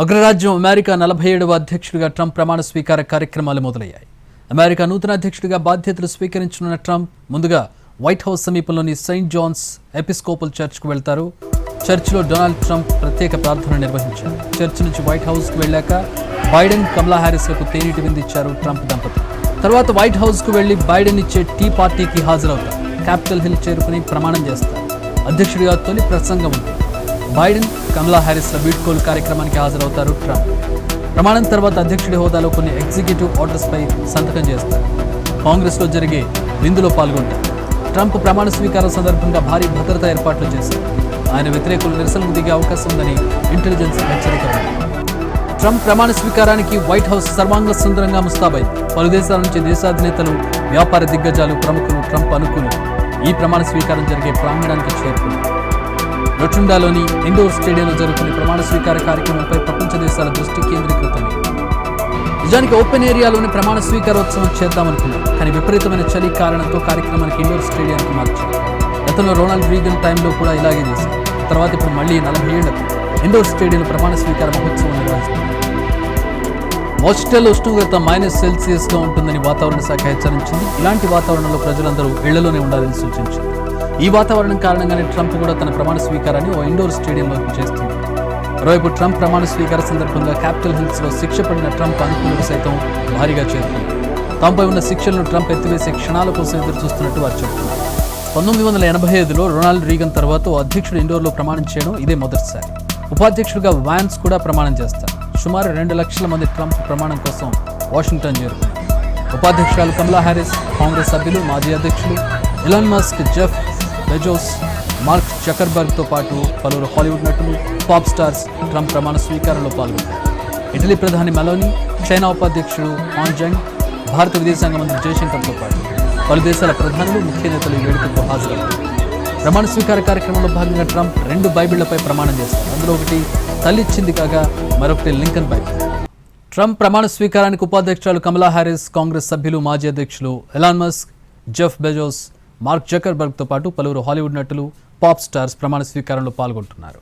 అగ్రరాజ్యం అమెరికా 47వ అధ్యక్షుడిగా ట్రంప్ ప్రమాణ స్వీకార కార్యక్రమాలు మొదలయ్యాయి. అమెరికా నూతన అధ్యక్షుడిగా బాధ్యతలు స్వీకరించనున్న ట్రంప్ ముందుగా వైట్ హౌస్ సమీపంలోని సెయింట్ జాన్స్ ఎపిస్కోపల్ చర్చ్కు వెళ్తారు. చర్చిలో డొనాల్డ్ ట్రంప్ ప్రత్యేక ప్రార్థన నిర్వహించారు. చర్చ్ నుంచి వైట్ హౌస్కు వెళ్ళాక బైడెన్, కమలా హ్యారిస్లకు తేనీటి విందిచ్చారు ట్రంప్ దంపతులు. తర్వాత వైట్ హౌస్కు వెళ్లి బైడెన్ ఇచ్చే టీ పార్టీకి హాజరవుతారు. క్యాపిటల్ హిల్ చేరుకుని ప్రమాణం చేస్తారు. అధ్యక్షుడిగా తొలి ప్రసంగం ఉంది. బైడెన్, కమలా హ్యారిస్ల వీడ్కోలు కార్యక్రమానికి హాజరవుతారు ట్రంప్. ప్రమాణం తర్వాత అధ్యక్షుడి హోదాలో కొన్ని ఎగ్జిక్యూటివ్ ఆర్డర్స్పై సంతకం చేస్తారు. కాంగ్రెస్లో జరిగే విందులో పాల్గొంటారు. ట్రంప్ ప్రమాణ స్వీకారం సందర్భంగా భారీ భద్రతా ఏర్పాట్లు చేశారు. ఆయన వ్యతిరేకులు నిరసనకు దిగే అవకాశం ఉందని ఇంటెలిజెన్స్ హెచ్చరిక. ట్రంప్ ప్రమాణ స్వీకారానికి వైట్ హౌస్ సర్వాంగ సుందరంగా ముస్తాబైంది. పలు దేశాల నుంచి దేశాధినేతలు, వ్యాపార దిగ్గజాలు, ప్రముఖులు, ట్రంప్ అనుకూలు ఈ ప్రమాణ స్వీకారం జరిగే ప్రాంగణానికి చేరుకున్నారు. రొటుండాలోని ఇండోర్ స్టేడియంలో జరుగుతున్న ప్రమాణ స్వీకార కార్యక్రమంపై ప్రపంచ దేశాల దృష్టి కేంద్రీకృతమైంది. నిజానికి ఓపెన్ ఏరియాలోని ప్రమాణ స్వీకారోత్సవం చేద్దామనుకున్నారు. కానీ విపరీతమైన చలి కారణంతో కార్యక్రమానికి ఇండోర్ స్టేడియానికి మార్చారు. గతంలో రొనాల్డ్ రీగన్ టైంలో కూడా ఇలాగే చేశారు. తర్వాత ఇప్పుడు మళ్లీ 40 ఏళ్లకు ఇండోర్ స్టేడియంలో ప్రమాణ స్వీకార మహోత్సవం నిర్వహిస్తారు. వాషింగ్టన్లో ఉష్ణోగ్రత -సెల్సియస్గా ఉంటుందని వాతావరణ శాఖ హెచ్చరించింది. ఇలాంటి వాతావరణంలో ప్రజలందరూ ఇళ్లలోనే ఉండాలని సూచించింది. ఈ వాతావరణం కారణంగానే ట్రంప్ కూడా తన ప్రమాణ స్వీకారాన్ని ఓ ఇండోర్ స్టేడియంలో చేస్తుంది. మరోవైపు ట్రంప్ ప్రమాణ స్వీకార సందర్భంగా క్యాపిటల్ హిల్స్ లో శిక్ష పడిన ట్రంప్ అనుకూలులు సైతం భారీగా చేరుకున్నారు. తమపై ఉన్న శిక్షలను ట్రంప్ ఎత్తివేసే క్షణాల కోసం ఎదురు చూస్తున్నట్టు వారు చెబుతున్నారు. 1985లో రొనాల్డ్ రీగన్ తర్వాత ఓ అధ్యక్షుడు ఇండోర్లో ప్రమాణం చేయడం ఇదే మొదటిసారి. ఉపాధ్యక్షుడిగా వాన్స్ కూడా ప్రమాణం చేస్తారు. సుమారు 2 లక్షల మంది ట్రంప్ ప్రమాణం కోసం వాషింగ్టన్ చేరుకున్నారు. ఉపాధ్యక్షురాలు కమలా హ్యారిస్, కాంగ్రెస్ సభ్యులు, మాజీ అధ్యక్షులు Elon Musk, Jeff Bezos, Mark జకర్బర్గ్తో పాటు పలువురు హాలీవుడ్ నటులు, పాప్ స్టార్స్ ట్రంప్ ప్రమాణ స్వీకారంలో పాల్గొన్నారు. ఇటలీ ప్రధాని మెలోనీ, చైనా ఉపాధ్యక్షుడు హాన్ జంగ్, భారత విదేశాంగ మంత్రి జయశంకర్తో పాటు పలు దేశాల ప్రధానులు, ముఖ్య నేతలు ఈ వేడుకకు హాజరయ్యారు. ప్రమాణ స్వీకార కార్యక్రమంలో భాగంగా ట్రంప్ 2 బైబిళ్లపై ప్రమాణం చేస్తారు. అందులో ఒకటి తల్లిచ్చింది కాగా మరొకటి లింకన్ బైబిల్. ట్రంప్ ప్రమాణ స్వీకారానికి ఉపాధ్యక్షురాలు కమలా హ్యారిస్, కాంగ్రెస్ సభ్యులు, మాజీ అధ్యక్షులు Elon Musk, Jeff Bezos, Mark జకర్బర్గ్తో పాటు పలువురు హాలీవుడ్ నటులు, పాప్ స్టార్స్ ప్రమాణ స్వీకారంలో పాల్గొంటున్నారు.